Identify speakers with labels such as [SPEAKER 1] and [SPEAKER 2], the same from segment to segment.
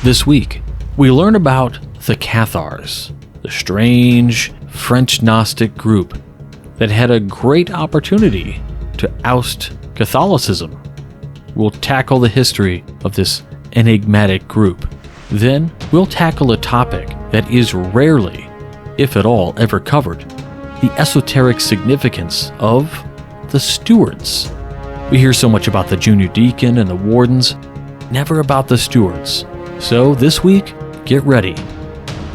[SPEAKER 1] This week, we learn about the Cathars, the strange French Gnostic group that had a great opportunity to oust Catholicism. We'll tackle the history of this enigmatic group. Then, we'll tackle a topic that is rarely, if at all, ever covered: the esoteric significance of the Stewards. We hear so much about the junior deacon and the wardens, never about the stewards. So this week, get ready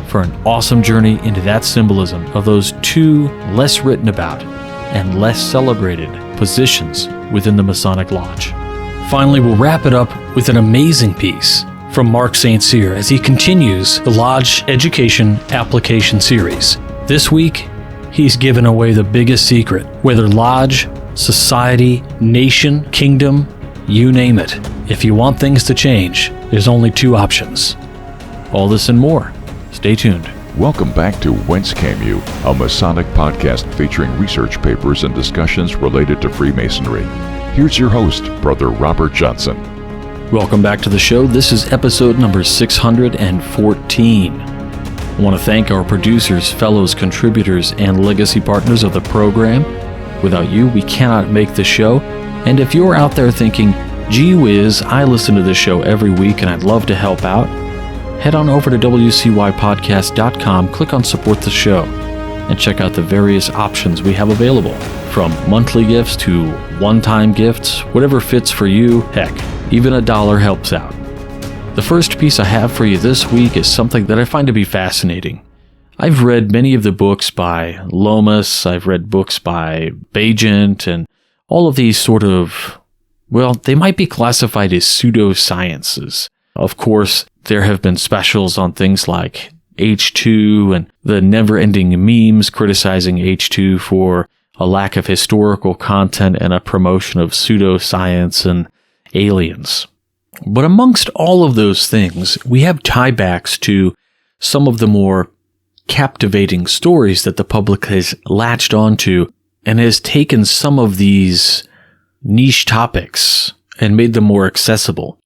[SPEAKER 1] for an awesome journey into that symbolism of those two less written about and less celebrated positions within the Masonic Lodge. Finally, we'll wrap it up with an amazing piece from Mark St. Cyr as he continues the Lodge Education Application Series. This week, he's given away the biggest secret. Whether Lodge, society, nation, kingdom, you name it. If you want things to change, there's only two options. All this and more. Stay tuned.
[SPEAKER 2] Welcome back to Whence Came You, a Masonic podcast featuring research papers and discussions related to Freemasonry. Here's your host, Brother Robert Johnson.
[SPEAKER 1] Welcome back to the show. This is episode number 614. I want to thank our producers, fellows, contributors, and legacy partners of the program. Without you, we cannot make the show. And if you're out there thinking, gee whiz, I listen to this show every week and I'd love to help out, head on over to wcypodcast.com, click on support the show, and check out the various options we have available. From monthly gifts to one-time gifts, whatever fits for you. Heck, even $1 helps out. The first piece I have for you this week is something that I find to be fascinating. I've read many of the books by Lomas, I've read books by Bagent, and all of these sort of, well, they might be classified as pseudosciences. Of course, there have been specials on things like H2 and the never-ending memes criticizing H2 for a lack of historical content and a promotion of pseudoscience and aliens. But amongst all of those things, we have tiebacks to some of the more captivating stories that the public has latched onto and has taken some of these niche topics and made them more accessible.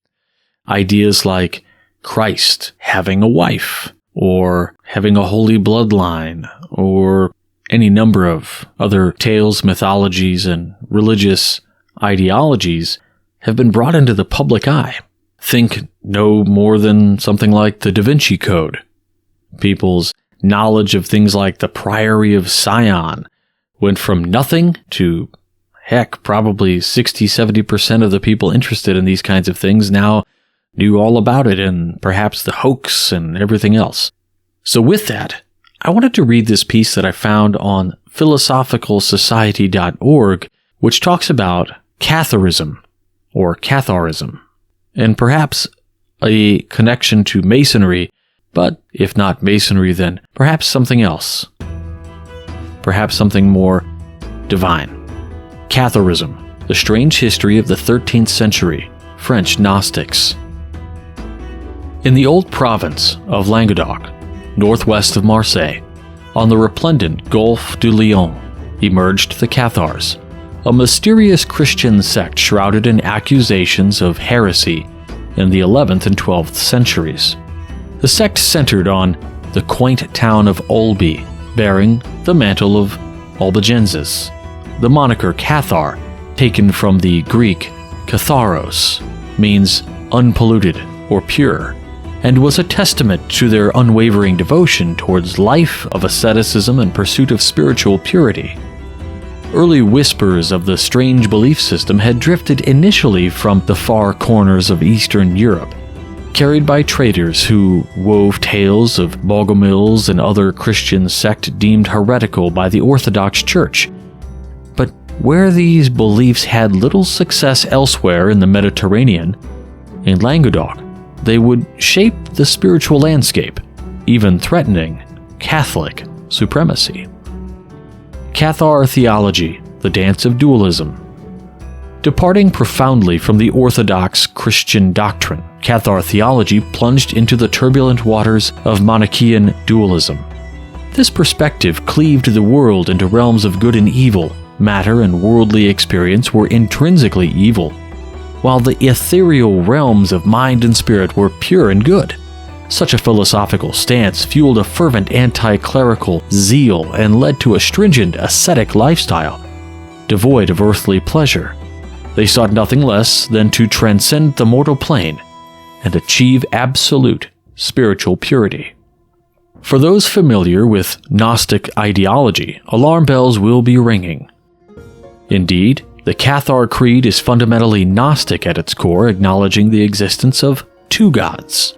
[SPEAKER 1] Ideas like Christ having a wife, or having a holy bloodline, or any number of other tales, mythologies, and religious ideologies have been brought into the public eye. Think no more than something like the Da Vinci Code. People's knowledge of things like the Priory of Sion went from nothing to, heck, probably 60-70% of the people interested in these kinds of things now knew all about it, and perhaps the hoax and everything else. So with that, I wanted to read this piece that I found on philosophicalsociety.org, which talks about Catharism, or Catharism, and perhaps a connection to Masonry, but if not Masonry, then perhaps something else. Perhaps something more divine. Catharism, the strange history of the 13th century French Gnostics. In the old province of Languedoc, northwest of Marseille, on the resplendent Gulf du Lion, emerged the Cathars, a mysterious Christian sect shrouded in accusations of heresy in the 11th and 12th centuries. The sect centered on the quaint town of Olby, bearing the mantle of Albigenses. The moniker Cathar, taken from the Greek katharos, means unpolluted or pure, and was a testament to their unwavering devotion towards life of asceticism and pursuit of spiritual purity. Early whispers of the strange belief system had drifted initially from the far corners of Eastern Europe, carried by traders who wove tales of Bogomils and other Christian sect deemed heretical by the Orthodox Church. But where these beliefs had little success elsewhere in the Mediterranean, in Languedoc, they would shape the spiritual landscape, even threatening Catholic supremacy. Cathar theology, the dance of dualism. Departing profoundly from the orthodox Christian doctrine, Cathar theology plunged into the turbulent waters of Manichaean dualism. This perspective cleaved the world into realms of good and evil. Matter and worldly experience were intrinsically evil, while the ethereal realms of mind and spirit were pure and good. Such a philosophical stance fueled a fervent anti-clerical zeal and led to a stringent ascetic lifestyle, devoid of earthly pleasure. They sought nothing less than to transcend the mortal plane and achieve absolute spiritual purity. For those familiar with Gnostic ideology, alarm bells will be ringing. Indeed, the Cathar Creed is fundamentally Gnostic at its core, acknowledging the existence of two gods.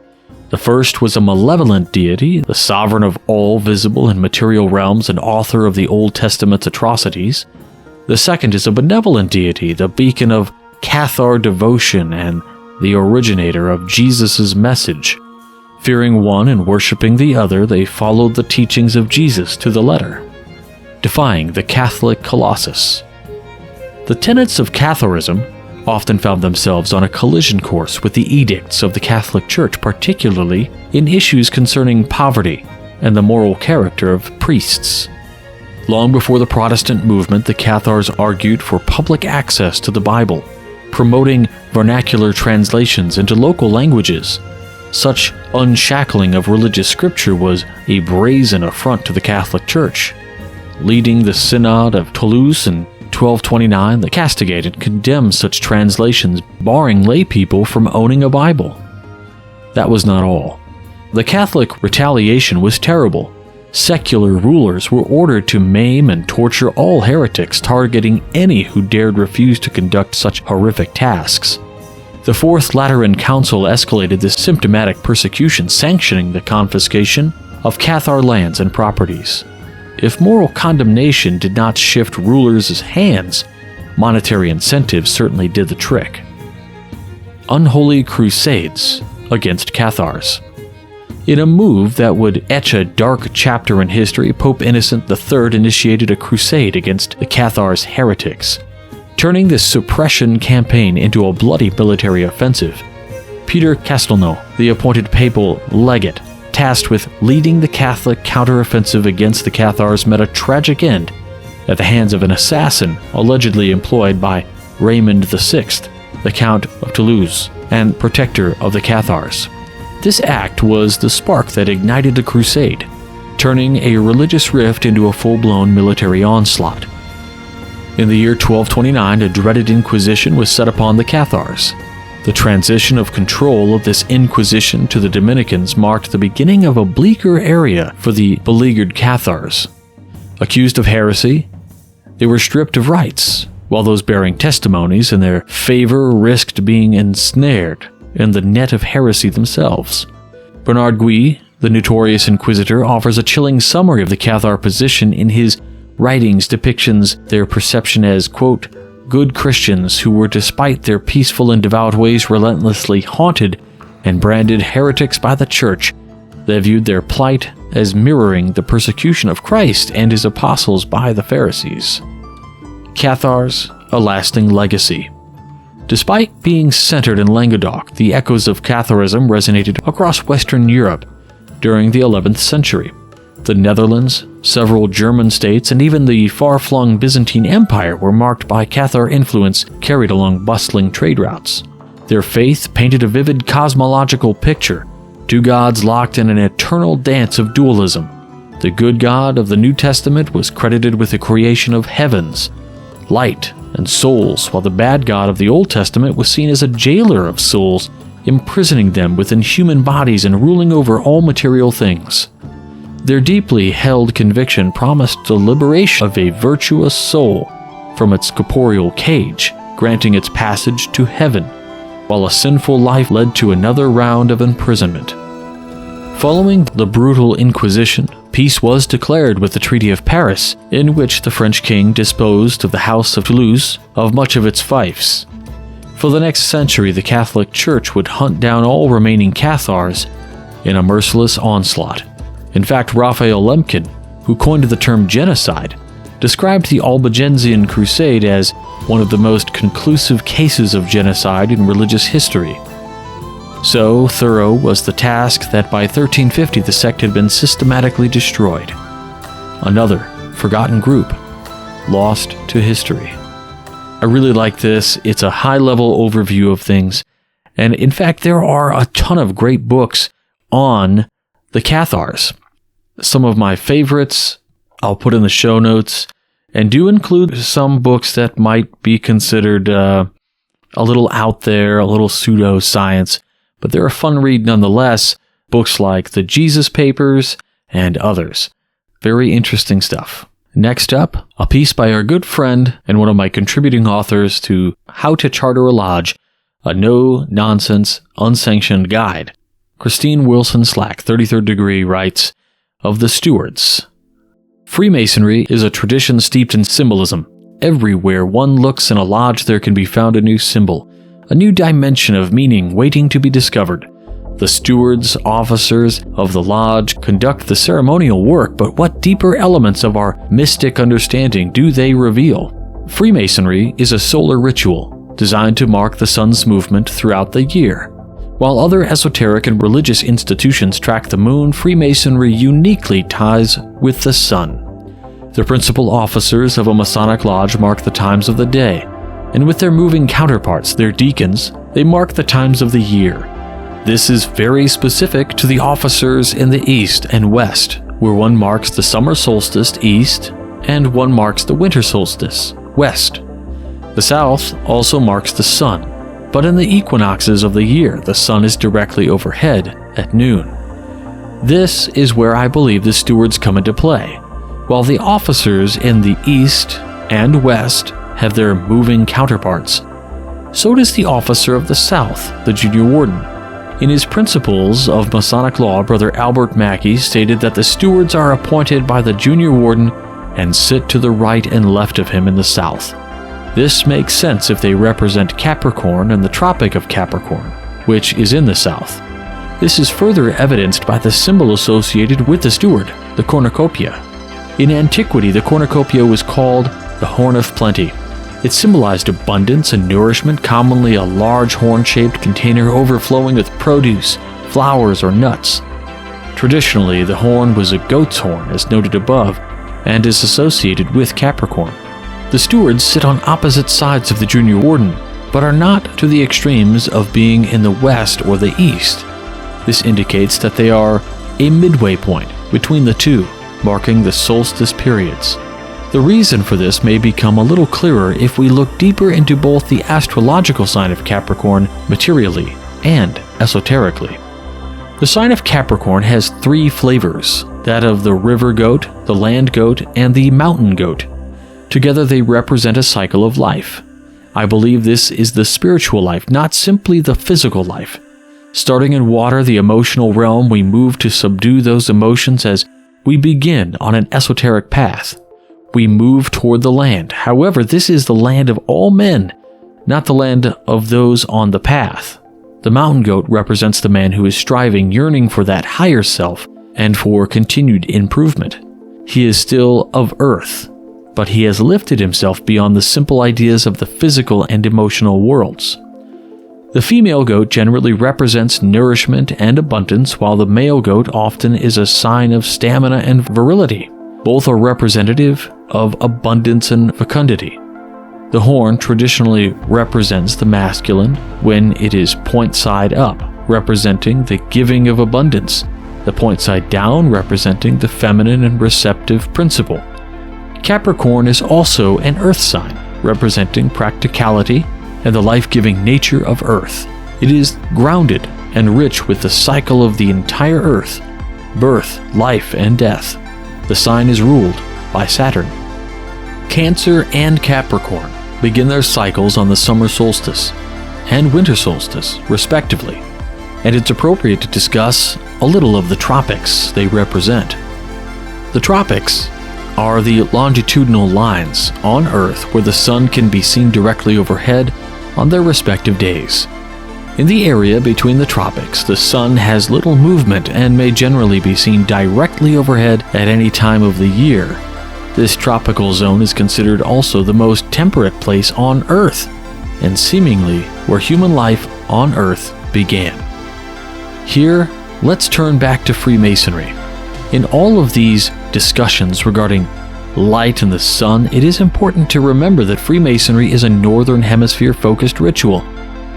[SPEAKER 1] The first was a malevolent deity, the sovereign of all visible and material realms and author of the Old Testament's atrocities. The second is a benevolent deity, the beacon of Cathar devotion and the originator of Jesus' message. Fearing one and worshipping the other, they followed the teachings of Jesus to the letter, defying the Catholic Colossus. The tenets of Catharism often found themselves on a collision course with the edicts of the Catholic Church, particularly in issues concerning poverty and the moral character of priests. Long before the Protestant movement, the Cathars argued for public access to the Bible, promoting vernacular translations into local languages. Such unshackling of religious scripture was a brazen affront to the Catholic Church. Leading the Synod of Toulouse in 1229, the castigated condemned such translations, barring lay people from owning a Bible. That was not all. The Catholic retaliation was terrible. Secular rulers were ordered to maim and torture all heretics, targeting any who dared refuse to conduct such horrific tasks. The Fourth Lateran Council escalated this symptomatic persecution, sanctioning the confiscation of Cathar lands and properties. If moral condemnation did not shift rulers' hands, monetary incentives certainly did the trick. Unholy crusades against Cathars. In a move that would etch a dark chapter in history, Pope Innocent III initiated a crusade against the Cathars' heretics, turning this suppression campaign into a bloody military offensive. Peter Castelnau, the appointed papal legate, tasked with leading the Catholic counteroffensive against the Cathars, met a tragic end at the hands of an assassin allegedly employed by Raymond VI, the Count of Toulouse and protector of the Cathars. This act was the spark that ignited the crusade, turning a religious rift into a full-blown military onslaught. In the year 1229, a dreaded inquisition was set upon the Cathars. The transition of control of this inquisition to the Dominicans marked the beginning of a bleaker area for the beleaguered Cathars. Accused of heresy, they were stripped of rights, while those bearing testimonies in their favor risked being ensnared in the net of heresy themselves. Bernard Guy, the notorious inquisitor, offers a chilling summary of the Cathar position in his writings, depictions their perception as, quote, good Christians who were, despite their peaceful and devout ways, relentlessly haunted and branded heretics by the Church. They viewed their plight as mirroring the persecution of Christ and his apostles by the Pharisees. Cathars, a lasting legacy. Despite being centered in Languedoc, the echoes of Catharism resonated across Western Europe during the 11th century. The Netherlands, several German states, and even the far-flung Byzantine Empire were marked by Cathar influence carried along bustling trade routes. Their faith painted a vivid cosmological picture, two gods locked in an eternal dance of dualism. The good God of the New Testament was credited with the creation of heavens, light, and souls, while the bad God of the Old Testament was seen as a jailer of souls, imprisoning them within human bodies and ruling over all material things. Their deeply held conviction promised the liberation of a virtuous soul from its corporeal cage, granting its passage to heaven, while a sinful life led to another round of imprisonment. Following the brutal Inquisition, peace was declared with the Treaty of Paris, in which the French king disposed of the House of Toulouse of much of its fiefs. For the next century, the Catholic Church would hunt down all remaining Cathars in a merciless onslaught. In fact, Raphael Lemkin, who coined the term genocide, described the Albigensian Crusade as one of the most conclusive cases of genocide in religious history. So thorough was the task that by 1350 the sect had been systematically destroyed. Another forgotten group, lost to history. I really like this. It's a high-level overview of things. And in fact, there are a ton of great books on the Cathars. Some of my favorites I'll put in the show notes, and do include some books that might be considered a little out there, a little pseudoscience, but they're a fun read nonetheless. Books like The Jesus Papers and others. Very interesting stuff. Next up, a piece by our good friend and one of my contributing authors to How to Charter a Lodge, a no-nonsense, unsanctioned guide. Christine Wilson Slack, 33rd degree, writes of the Stewards. Freemasonry is a tradition steeped in symbolism. Everywhere one looks in a lodge, there can be found a new symbol, a new dimension of meaning waiting to be discovered. The stewards, officers of the lodge, conduct the ceremonial work, but what deeper elements of our mystic understanding do they reveal? Freemasonry is a solar ritual designed to mark the sun's movement throughout the year. While other esoteric and religious institutions track the moon, Freemasonry uniquely ties with the sun. The principal officers of a Masonic lodge mark the times of the day, and with their moving counterparts, their deacons, they mark the times of the year. This is very specific to the officers in the East and West, where one marks the summer solstice east and one marks the winter solstice west. The South also marks the sun, but in the equinoxes of the year, the sun is directly overhead at noon. This is where I believe the stewards come into play. While the officers in the East and West have their moving counterparts, so does the officer of the South, the junior warden. In his Principles of Masonic Law, Brother Albert Mackey stated that the stewards are appointed by the junior warden and sit to the right and left of him in the south. This makes sense if they represent Capricorn and the Tropic of Capricorn, which is in the south. This is further evidenced by the symbol associated with the steward, the cornucopia. In antiquity, the cornucopia was called the Horn of Plenty. It symbolized abundance and nourishment, commonly a large horn-shaped container overflowing with produce, flowers, or nuts. Traditionally, the horn was a goat's horn, as noted above, and is associated with Capricorn. The stewards sit on opposite sides of the junior warden, but are not to the extremes of being in the west or the east. This indicates that they are a midway point between the two, marking the solstice periods. The reason for this may become a little clearer if we look deeper into both the astrological sign of Capricorn materially and esoterically. The sign of Capricorn has three flavors, that of the river goat, the land goat, and the mountain goat. Together they represent a cycle of life. I believe this is the spiritual life, not simply the physical life. Starting in water, the emotional realm, we move to subdue those emotions as we begin on an esoteric path. We move toward the land. However, this is the land of all men, not the land of those on the path. The mountain goat represents the man who is striving, yearning for that higher self and for continued improvement. He is still of earth, but he has lifted himself beyond the simple ideas of the physical and emotional worlds. The female goat generally represents nourishment and abundance, while the male goat often is a sign of stamina and virility. Both are representative of abundance and fecundity. The horn traditionally represents the masculine when it is point side up, representing the giving of abundance, the point side down representing the feminine and receptive principle. Capricorn is also an earth sign, representing practicality and the life-giving nature of earth. It is grounded and rich with the cycle of the entire earth, birth, life, and death. The sign is ruled by Saturn. Cancer and Capricorn begin their cycles on the summer solstice and winter solstice, respectively, and it's appropriate to discuss a little of the tropics they represent. The tropics are the longitudinal lines on Earth where the sun can be seen directly overhead on their respective days. In the area between the tropics, the sun has little movement and may generally be seen directly overhead at any time of the year. This tropical zone is considered also the most temperate place on Earth, and seemingly where human life on Earth began. Here, let's turn back to Freemasonry. In all of these discussions regarding light and the sun, it is important to remember that Freemasonry is a Northern Hemisphere-focused ritual.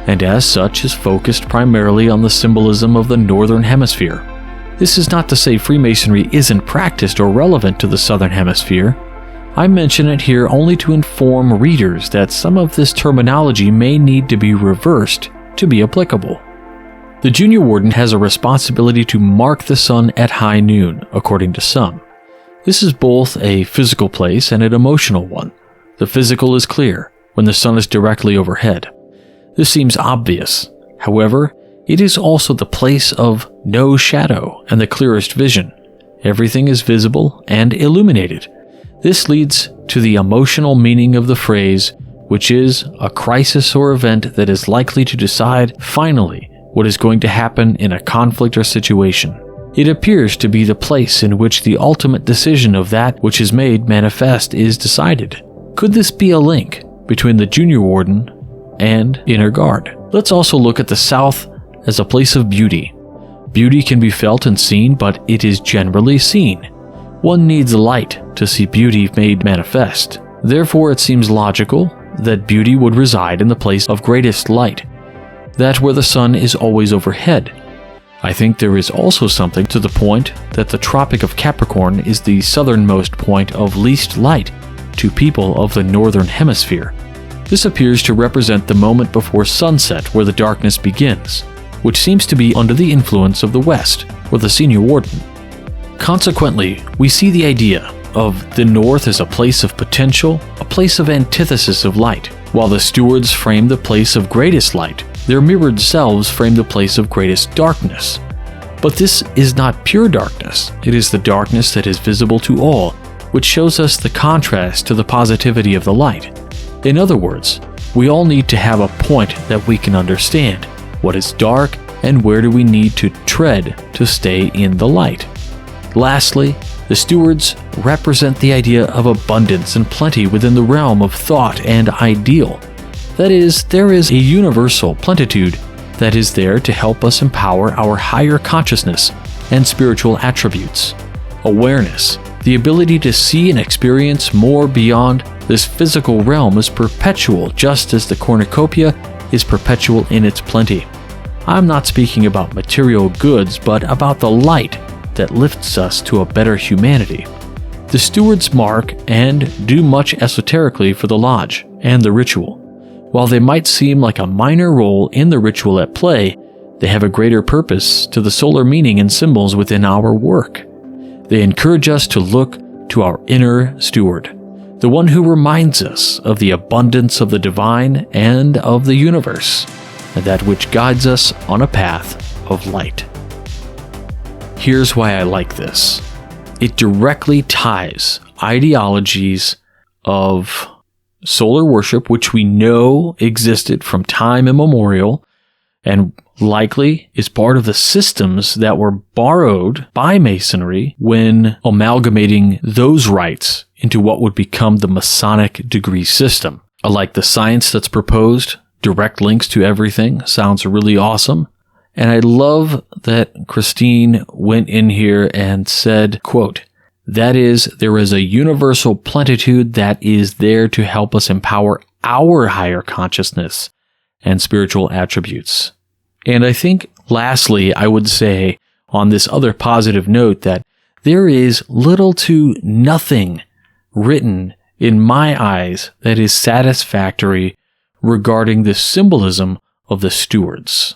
[SPEAKER 1] and as such is focused primarily on the symbolism of the Northern Hemisphere. This is not to say Freemasonry isn't practiced or relevant to the Southern Hemisphere. I mention it here only to inform readers that some of this terminology may need to be reversed to be applicable. The Junior Warden has a responsibility to mark the sun at high noon, according to some. This is both a physical place and an emotional one. The physical is clear, when the sun is directly overhead. This seems obvious. However, it is also the place of no shadow and the clearest vision. Everything is visible and illuminated. This leads to the emotional meaning of the phrase, which is a crisis or event that is likely to decide finally what is going to happen in a conflict or situation. It appears to be the place in which the ultimate decision of that which is made manifest is decided. Could this be a link between the Junior Warden and Inner Guard? Let's also look at the South as a place of beauty. Beauty can be felt and seen, but it is generally seen. One needs light to see beauty made manifest. Therefore, it seems logical that beauty would reside in the place of greatest light, that where the sun is always overhead. I think there is also something to the point that the Tropic of Capricorn is the southernmost point of least light to people of the Northern Hemisphere. This appears to represent the moment before sunset where the darkness begins, which seems to be under the influence of the West, or the Senior Warden. Consequently, we see the idea of the North as a place of potential, a place of antithesis of light, while the Stewards frame the place of greatest light. Their mirrored selves frame the place of greatest darkness. But this is not pure darkness. It is the darkness that is visible to all, which shows us the contrast to the positivity of the light. In other words, we all need to have a point that we can understand. What is dark and where do we need to tread to stay in the light? Lastly, the Stewards represent the idea of abundance and plenty within the realm of thought and ideal. That is, there is a universal plenitude that is there to help us empower our higher consciousness and spiritual attributes. Awareness, the ability to see and experience more beyond this physical realm, is perpetual, just as the cornucopia is perpetual in its plenty. I'm not speaking about material goods, but about the light that lifts us to a better humanity. The Stewards mark and do much esoterically for the lodge and the ritual. While they might seem like a minor role in the ritual at play, they have a greater purpose to the solar meaning and symbols within our work. They encourage us to look to our inner steward, the one who reminds us of the abundance of the divine and of the universe, and that which guides us on a path of light. Here's why I like this. It directly ties ideologies of solar worship, which we know existed from time immemorial, and likely is part of the systems that were borrowed by Masonry when amalgamating those rites into what would become the Masonic degree system. Like the science that's proposed, direct links to everything, sounds really awesome. And I love that Christine went in here and said, quote, that is, there is a universal plenitude that is there to help us empower our higher consciousness and spiritual attributes. And I think, lastly, I would say on this other positive note that there is little to nothing written in my eyes that is satisfactory regarding the symbolism of the Stewards.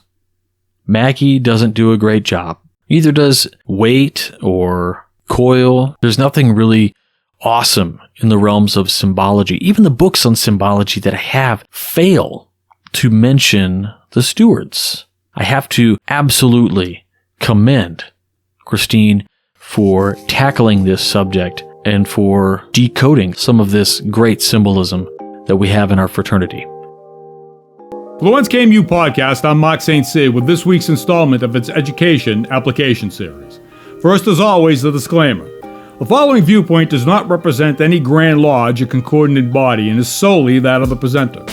[SPEAKER 1] Mackie doesn't do a great job. Neither does Waite or Coyle. There's nothing really awesome in the realms of symbology. Even the books on symbology that I have fail to mention the Stewards. I have to absolutely commend Christine for tackling this subject and for decoding some of this great symbolism that we have in our fraternity.
[SPEAKER 3] The Whence Came You podcast, I'm Mark St. Cyr with this week's installment of its Education Application Series. First, as always, the disclaimer. The following viewpoint does not represent any Grand Lodge or concordant body and is solely that of the presenter.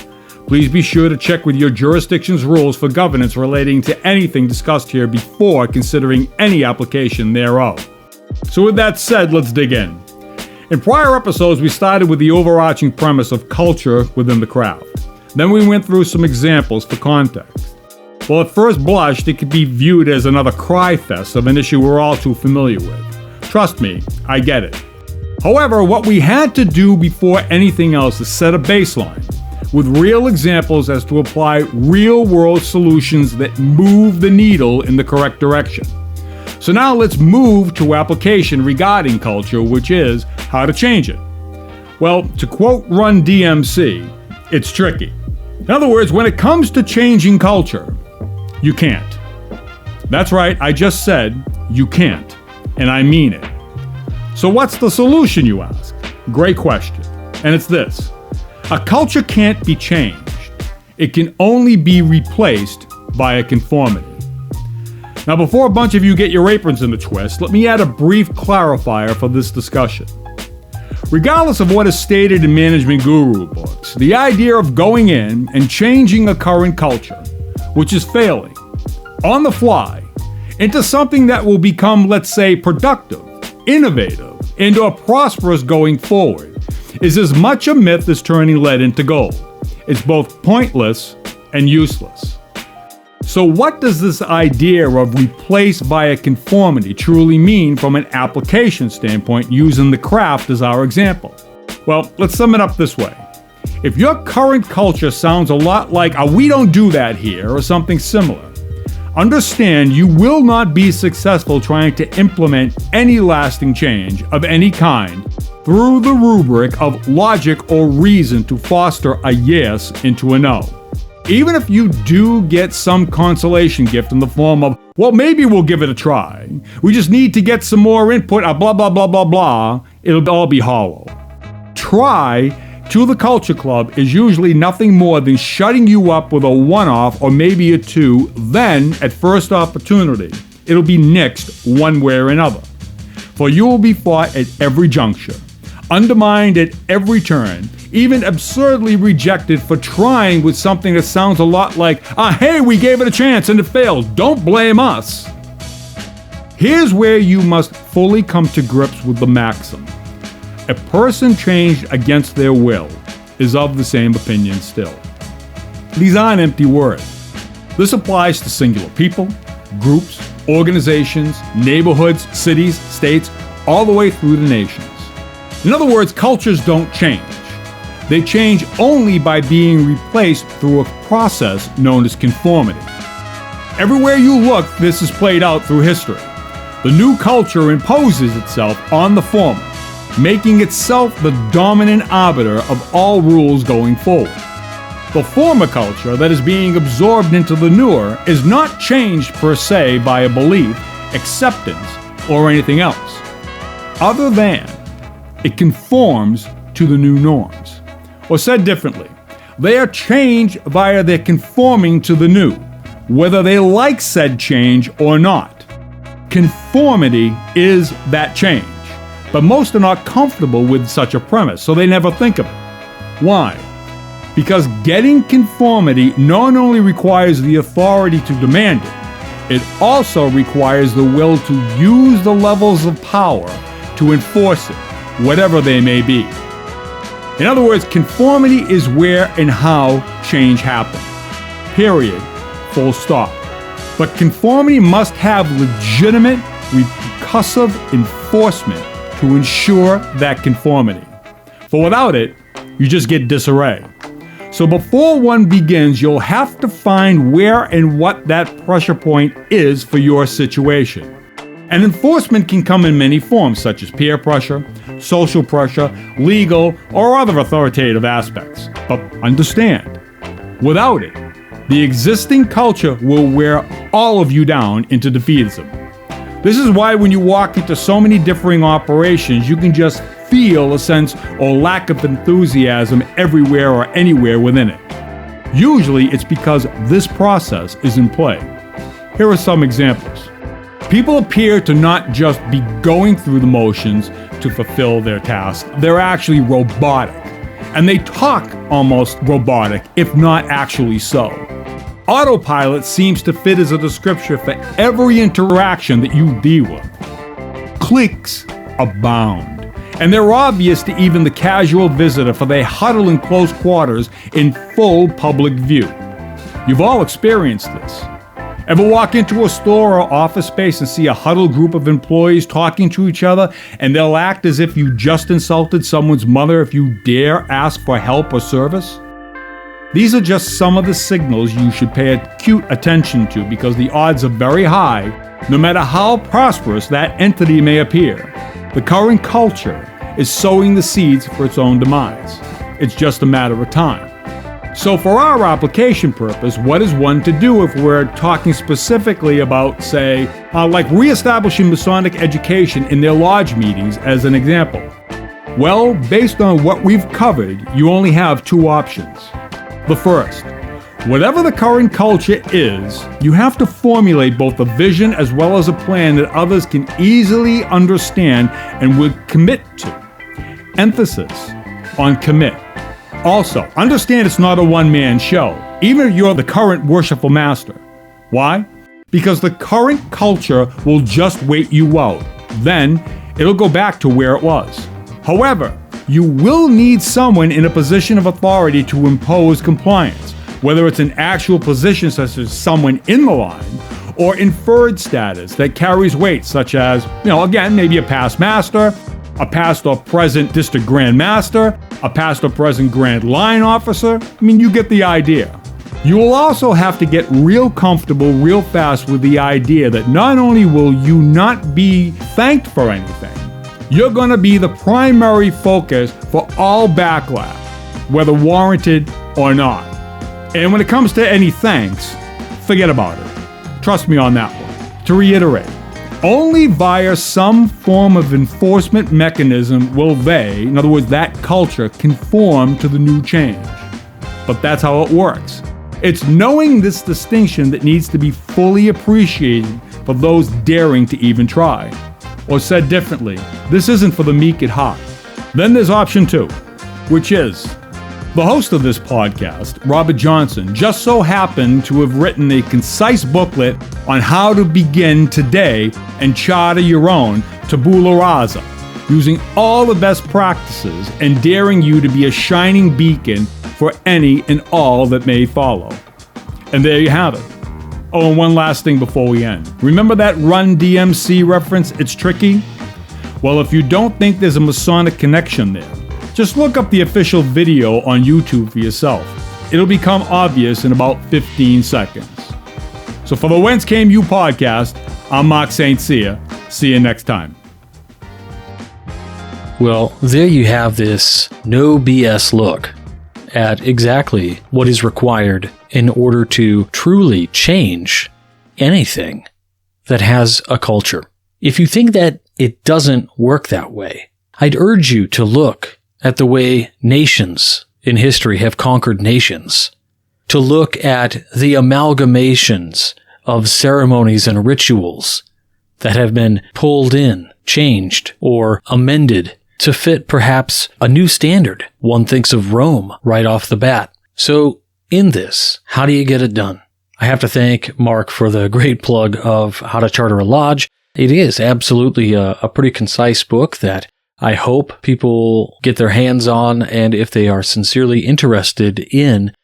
[SPEAKER 3] Please be sure to check with your jurisdiction's rules for governance relating to anything discussed here before considering any application thereof. So with that said, let's dig in. In prior episodes, we started with the overarching premise of culture within the craft. Then we went through some examples for context. Well, at first blush, it could be viewed as another cry fest of an issue we're all too familiar with. Trust me, I get it. However, what we had to do before anything else is set a baseline with real examples as to apply real-world solutions that move the needle in the correct direction. So now let's move to application regarding culture, which is how to change it. Well, to quote Run DMC, it's tricky. In other words, when it comes to changing culture, you can't. That's right, I just said you can't, and I mean it. So what's the solution, you ask? Great question. And it's this. A culture can't be changed. It can only be replaced by a conformity. Now, before a bunch of you get your aprons in a twist, let me add a brief clarifier for this discussion. Regardless of what is stated in management guru books, the idea of going in and changing a current culture, which is failing, on the fly, into something that will become, let's say, productive, innovative, and/or prosperous going forward, is as much a myth as turning lead into gold. It's both pointless and useless. So what does this idea of replace via conformity truly mean from an application standpoint, using the craft as our example? Well, let's sum it up this way. If your current culture sounds a lot like a "we don't do that here" or something similar, understand you will not be successful trying to implement any lasting change of any kind through the rubric of logic or reason to foster a yes into a no. Even if you do get some consolation gift in the form of, well, maybe we'll give it a try, we just need to get some more input, blah, blah, blah, blah, blah, it'll all be hollow. Try to the Culture Club is usually nothing more than shutting you up with a one-off or maybe a two, then, at first opportunity, it'll be nixed one way or another. For you will be fought at every juncture, undermined at every turn, even absurdly rejected for trying with something that sounds a lot like, hey, we gave it a chance and it failed, don't blame us. Here's where you must fully come to grips with the maxim. A person changed against their will is of the same opinion still. These aren't empty words. This applies to singular people, groups, organizations, neighborhoods, cities, states, all the way through the nations. In other words, cultures don't change. They change only by being replaced through a process known as conformity. Everywhere you look, this is played out through history. The new culture imposes itself on the former, making itself the dominant arbiter of all rules going forward. The former culture that is being absorbed into the newer is not changed per se by a belief, acceptance, or anything else, other than it conforms to the new norms. Or said differently, they are changed via their conforming to the new, whether they like said change or not. Conformity is that change, but most are not comfortable with such a premise, so they never think of it. Why? Because getting conformity not only requires the authority to demand it, it also requires the will to use the levels of power to enforce it, whatever they may be. In other words, conformity is where and how change happens. Period. Full stop. But conformity must have legitimate, repercussive enforcement to ensure that conformity. For without it, you just get disarray. So before one begins, you'll have to find where and what that pressure point is for your situation. And enforcement can come in many forms, such as peer pressure, social pressure, legal, or other authoritative aspects. But understand, without it, the existing culture will wear all of you down into defeatism. This is why when you walk into so many differing operations, you can just feel a sense or lack of enthusiasm everywhere or anywhere within it. Usually it's because this process is in play. Here are some examples. People appear to not just be going through the motions to fulfill their task, they're actually robotic. And they talk almost robotic, if not actually so. Autopilot seems to fit as a description for every interaction that you deal with. Cliques abound, and they're obvious to even the casual visitor, for they huddle in close quarters in full public view. You've all experienced this. Ever walk into a store or office space and see a huddled group of employees talking to each other, and they'll act as if you just insulted someone's mother if you dare ask for help or service? These are just some of the signals you should pay acute attention to, because the odds are very high, no matter how prosperous that entity may appear. The current culture is sowing the seeds for its own demise. It's just a matter of time. So for our application purpose, what is one to do if we're talking specifically about, say, like reestablishing Masonic education in their lodge meetings as an example? Well, based on what we've covered, you only have two options. The first, whatever the current culture is, you have to formulate both a vision as well as a plan that others can easily understand and would commit to. Emphasis on commit. Also, understand it's not a one-man show, even if you're the current worshipful master. Why? Because the current culture will just wait you out. Then, it'll go back to where it was. However, you will need someone in a position of authority to impose compliance, whether it's an actual position such as someone in the line, or inferred status that carries weight, such as, again, maybe a past master, a past or present district grand master, a past or present grand line officer. You get the idea. You will also have to get real comfortable real fast with the idea that not only will you not be thanked for anything, you're going to be the primary focus for all backlash, whether warranted or not. And when it comes to any thanks, forget about it. Trust me on that one. To reiterate, only via some form of enforcement mechanism will they, in other words, that culture, conform to the new change. But that's how it works. It's knowing this distinction that needs to be fully appreciated for those daring to even try. Or said differently, this isn't for the meek at heart. Then there's option 2, which is, the host of this podcast, Robert Johnson, just so happened to have written a concise booklet on how to begin today and charter your own tabula rasa, using all the best practices and daring you to be a shining beacon for any and all that may follow. And there you have it. Oh, and one last thing before we end. Remember that Run DMC reference, It's Tricky? Well, if you don't think there's a Masonic connection there, just look up the official video on YouTube for yourself. It'll become obvious in about 15 seconds. So for the Whence Came You podcast, I'm Mark St. Cyr. See you next time.
[SPEAKER 1] Well, there you have this no BS look at exactly what is required in order to truly change anything that has a culture. If you think that it doesn't work that way, I'd urge you to look at the way nations in history have conquered nations, to look at the amalgamations of ceremonies and rituals that have been pulled in, changed, or amended to fit perhaps a new standard. One thinks of Rome right off the bat. So in this, how do you get it done? I have to thank Mark for the great plug of How to Charter a Lodge. It is absolutely a pretty concise book that I hope people get their hands on, and if they are sincerely interested in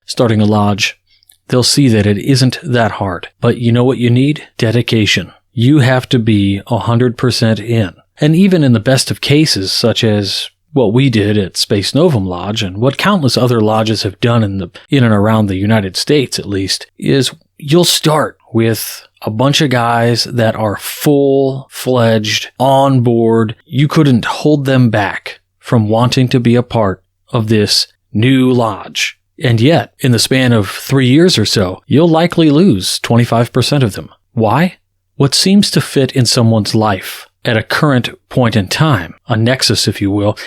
[SPEAKER 1] starting a lodge, they'll see that it isn't that hard. But you know what you need? Dedication. You have to be 100% in. And even in the best of cases, such as what we did at Space Novum Lodge, and what countless other lodges have done in and around the United States at least, is you'll start with a bunch of guys that are full-fledged, on board. You couldn't hold them back from wanting to be a part of this new lodge. And yet, in the span of 3 years or so, you'll likely lose 25% of them. Why? What seems to fit in someone's life at a current point in time, a nexus, if you will,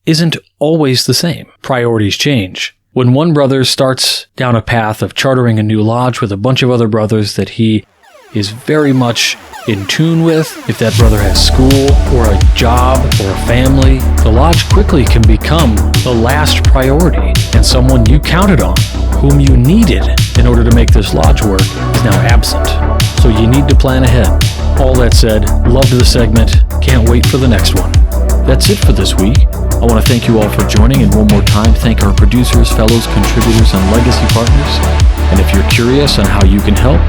[SPEAKER 1] isn't always the same. Priorities change. When one brother starts down a path of chartering a new lodge with a bunch of other brothers that he is very much in tune with, if that brother has school or a job or a family, the lodge quickly can become the last priority, and someone you counted on, whom you needed in order to make this lodge work, is now absent. So you need to plan ahead. All that said, loved the segment. Can't wait for the next one. That's it for this week. I want to thank you all for joining, and one more time, thank our producers, fellows, contributors, and legacy partners. And if you're curious on how you can help,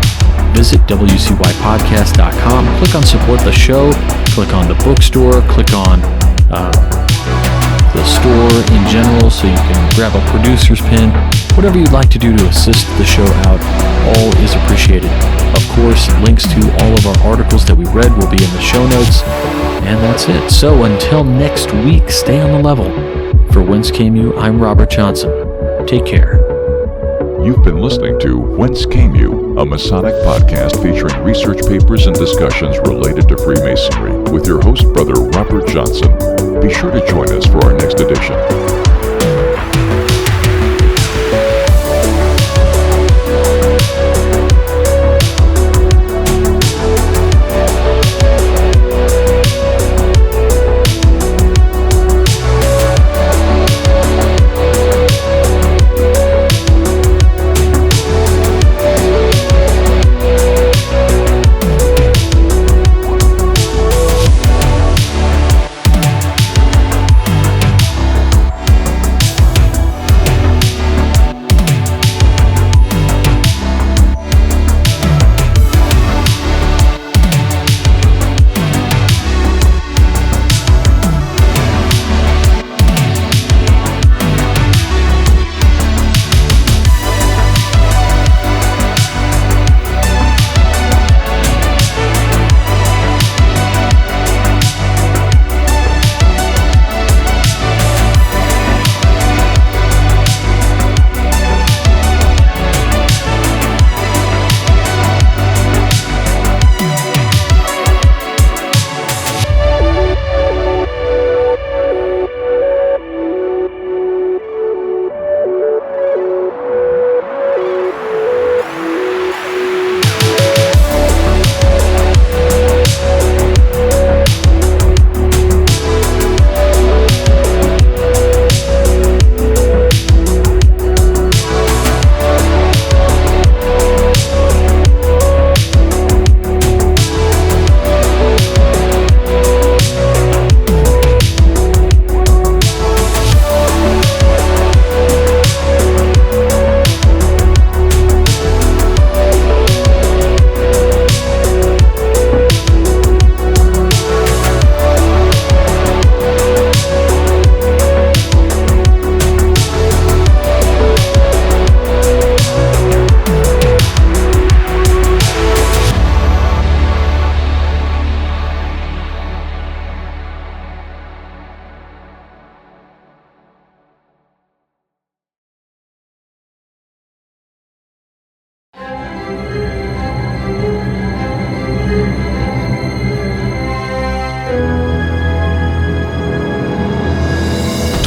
[SPEAKER 1] visit wcypodcast.com, click on support the show, click on the bookstore, click on the store in general so you can grab a producer's pin. Whatever you'd like to do to assist the show out, all is appreciated. Of course, links to all of our articles that we read will be in the show notes. And that's it. So until next week, stay on the level. For Whence Came You, I'm Robert Johnson. Take care.
[SPEAKER 2] You've been listening to Whence Came You, a Masonic podcast featuring research papers and discussions related to Freemasonry with your host, Brother Robert Johnson. Be sure to join us for our next edition.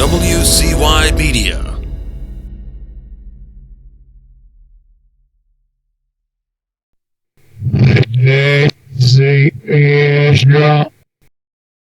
[SPEAKER 1] WCY Media.
[SPEAKER 4] This is